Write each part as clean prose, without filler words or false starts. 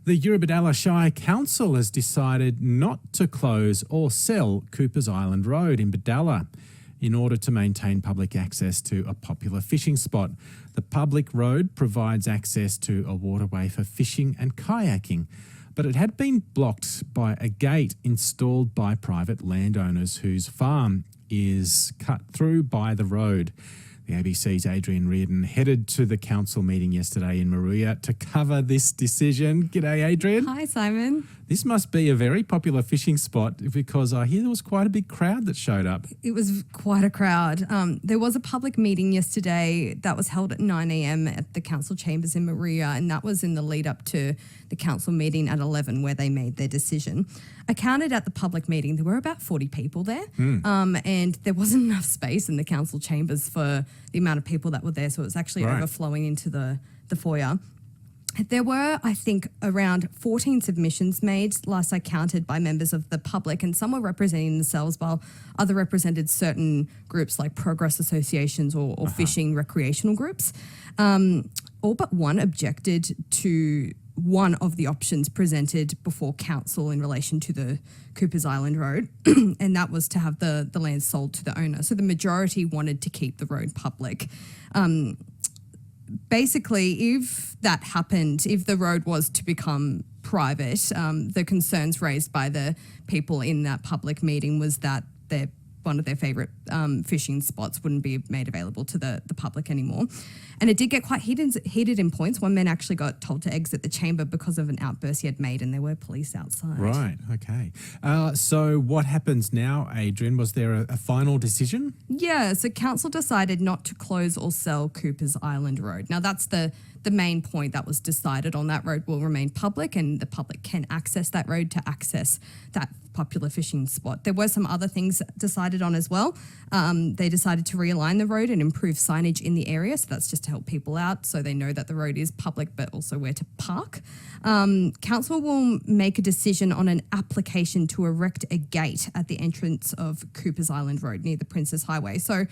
The Eurobodalla Shire Council has decided not to close or sell Coopers Island Road in Bodalla in order to maintain public access to a popular fishing spot. The public road provides access to a waterway for fishing and kayaking, but it had been blocked by a gate installed by private landowners whose farm is cut through by the road. The ABC's Adriane Reardon headed to the council meeting yesterday in Moruya to cover this decision. G'day, Adriane. Hi, Simon. This must be a very popular fishing spot because I hear there was quite a big crowd that showed up. It was quite a crowd. There was a public meeting yesterday that was held at 9 a.m. at the council chambers in Moruya, and that was in the lead up to the council meeting at 11 where they made their decision. I counted at the public meeting, there were about 40 people there, and there wasn't enough space in the council chambers for the amount of people that were there, so it was actually overflowing into the foyer. There were, I think, around 14 submissions made, last I counted, by members of the public, and some were representing themselves while other represented certain groups like progress associations or fishing recreational groups. All but one objected to one of the options presented before council in relation to the Coopers Island Road, and that was to have the land sold to the owner. So the majority wanted to keep the road public. Basically, if that happened, if the road was to become private, the concerns raised by the people in that public meeting was that one of their favourite fishing spots wouldn't be made available to the public anymore. And it did get quite heated in points. One man actually got told to exit the chamber because of an outburst he had made, and there were police outside. Right, okay. So what happens now, Adriane? Was there a final decision? Yeah, so council decided not to close or sell Coopers Island Road. Now that's the main point that was decided on. That road will remain public, and the public can access that road to access that popular fishing spot. There were some other things decided on as well. They decided to realign the road and improve signage in the area, so that's just to help people out so they know that the road is public but also where to park. Council will make a decision on an application to erect a gate at the entrance of Coopers Island Road near the Princess Highway. So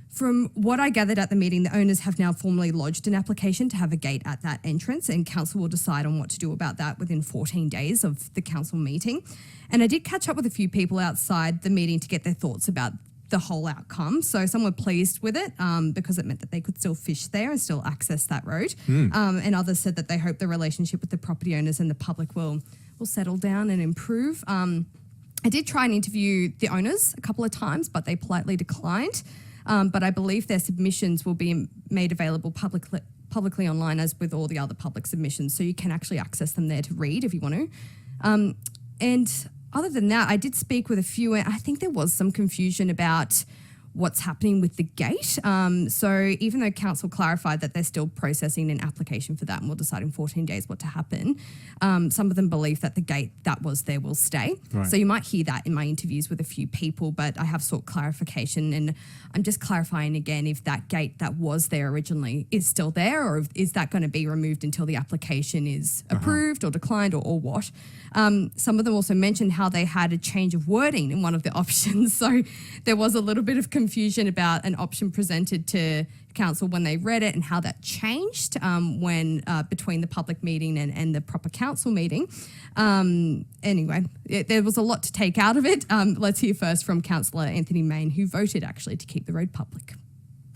from what I gathered at the meeting, the owners have now formally lodged an application to have a gate at that entrance, and council will decide on what to do about that within 14 days of the council meeting. And I did catch up with a few people outside the meeting to get their thoughts about the whole outcome. So some were pleased with it because it meant that they could still fish there and still access that road. And others said that they hope the relationship with the property owners and the public will settle down and improve. I did try and interview the owners a couple of times, but they politely declined. But I believe their submissions will be made available publicly online, as with all the other public submissions, so you can actually access them there to read if you want to. And other than that, I did speak with a few, and I think there was some confusion about what's happening with the gate. So even though council clarified that they're still processing an application for that and will decide in 14 days what to happen, some of them believe that the gate that was there will stay. Right. So you might hear that in my interviews with a few people, but I have sought clarification, and I'm just clarifying again if that gate that was there originally is still there, or is that going to be removed until the application is approved or declined, or what. Some of them also mentioned how they had a change of wording in one of the options. So there was a little bit of confusion about an option presented to council when they read it and how that changed when between the public meeting and the proper council meeting. Anyway, there was a lot to take out of it. Let's hear first from Councillor Anthony Main, who voted actually to keep the road public.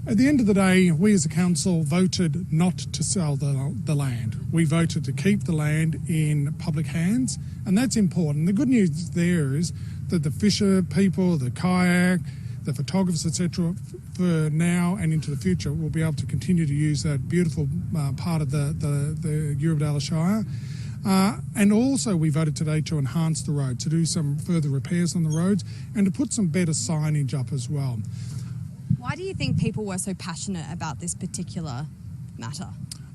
At the end of the day, we as a council voted not to sell the land. We voted to keep the land in public hands, and that's important. The good news there is that the fisher people, the kayak, the photographers, etc., for now and into the future will be able to continue to use that beautiful part of the Eurobodalla Shire. And also we voted today to enhance the road, to do some further repairs on the roads and to put some better signage up as well. Why do you think people were so passionate about this particular matter?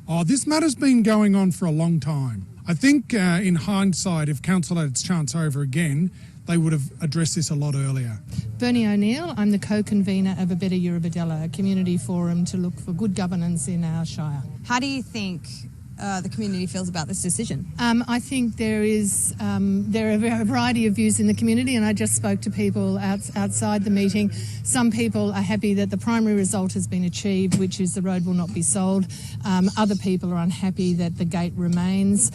Oh, this matter's been going on for a long time. I think in hindsight, if council had its chance over again, they would have addressed this a lot earlier. Bernie O'Neill, I'm the co-convener of A Better Eurobodalla, a community forum to look for good governance in our shire. How do you think the community feels about this decision. I think there are a variety of views in the community, and I just spoke to people outside the meeting. Some people are happy that the primary result has been achieved, which is the road will not be sold. Other people are unhappy that the gate remains.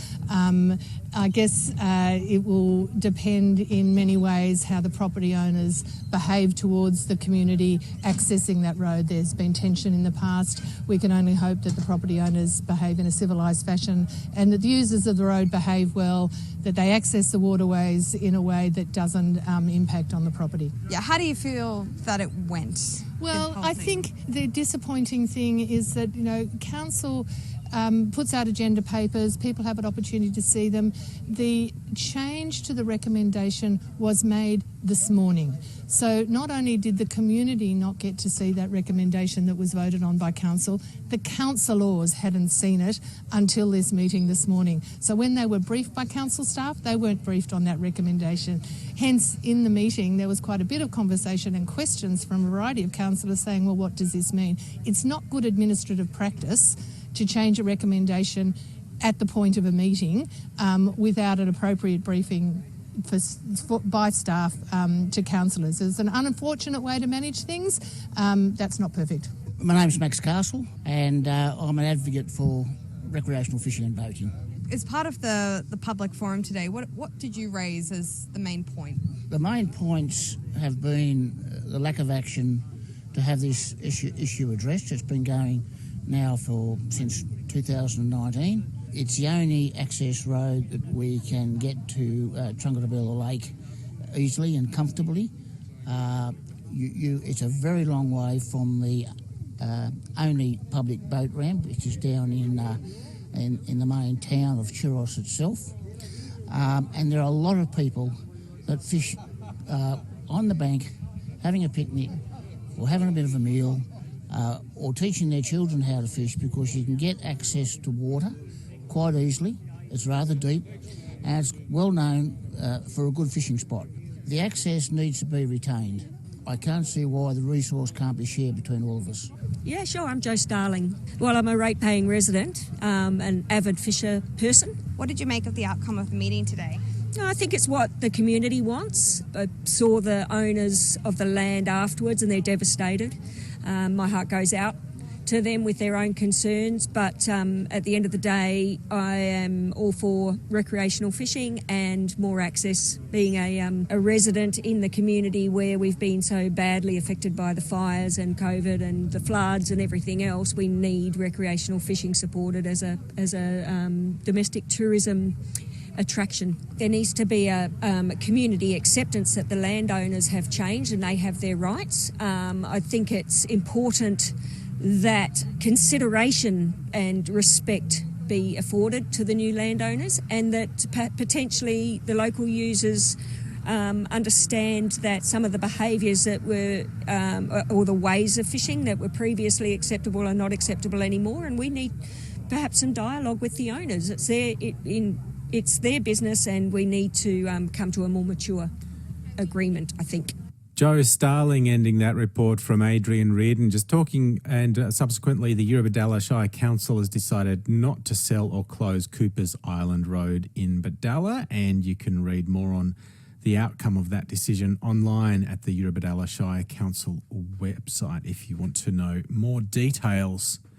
I guess it will depend in many ways how the property owners behave towards the community accessing that road. There's been tension in the past. We can only hope that the property owners behave in a civilised fashion and that the users of the road behave well, that they access the waterways in a way that doesn't impact on the property. Yeah, how do you feel that it went? Well, I think the disappointing thing is that, council puts out agenda papers, people have an opportunity to see them. The change to the recommendation was made this morning. So not only did the community not get to see that recommendation that was voted on by council, the councillors hadn't seen it until this meeting this morning. So when they were briefed by council staff, they weren't briefed on that recommendation. Hence, in the meeting, there was quite a bit of conversation and questions from a variety of councillors saying, well, what does this mean? It's not good administrative practice to change a recommendation at the point of a meeting without an appropriate briefing by staff to councillors. It's an unfortunate way to manage things. That's not perfect. My name's Max Castle, and I'm an advocate for recreational fishing and boating. As part of the public forum today, what did you raise as the main point? The main points have been the lack of action to have this issue addressed. It's been going now since 2019. It's the only access road that we can get to Trungarabilla Lake easily and comfortably. It's a very long way from the only public boat ramp, which is down in the main town of Churros itself. And there are a lot of people that fish on the bank, having a picnic or having a bit of a meal, or teaching their children how to fish, because you can get access to water quite easily. It's rather deep and it's well known for a good fishing spot. The access needs to be retained. I can't see why the resource can't be shared between all of us. Yeah, sure, I'm Jo Starling. Well, I'm a rate-paying resident, an avid fisher person. What did you make of the outcome of the meeting today? I think it's what the community wants. I saw the owners of the land afterwards and they're devastated. My heart goes out to them with their own concerns, but at the end of the day, I am all for recreational fishing and more access. Being a resident in the community where we've been so badly affected by the fires and COVID and the floods and everything else, we need recreational fishing supported as a domestic tourism attraction. There needs to be a community acceptance that the landowners have changed and they have their rights. I think it's important that consideration and respect be afforded to the new landowners, and that potentially the local users understand that some of the behaviours that were or the ways of fishing that were previously acceptable are not acceptable anymore, and we need perhaps some dialogue with the owners. It's their business, and we need to come to a more mature agreement, I think. Jo Starling ending that report from Adriane Reardon, just talking, and subsequently the Eurobodalla Shire Council has decided not to sell or close Coopers Island Road in Bodalla, and you can read more on the outcome of that decision online at the Eurobodalla Shire Council website if you want to know more details.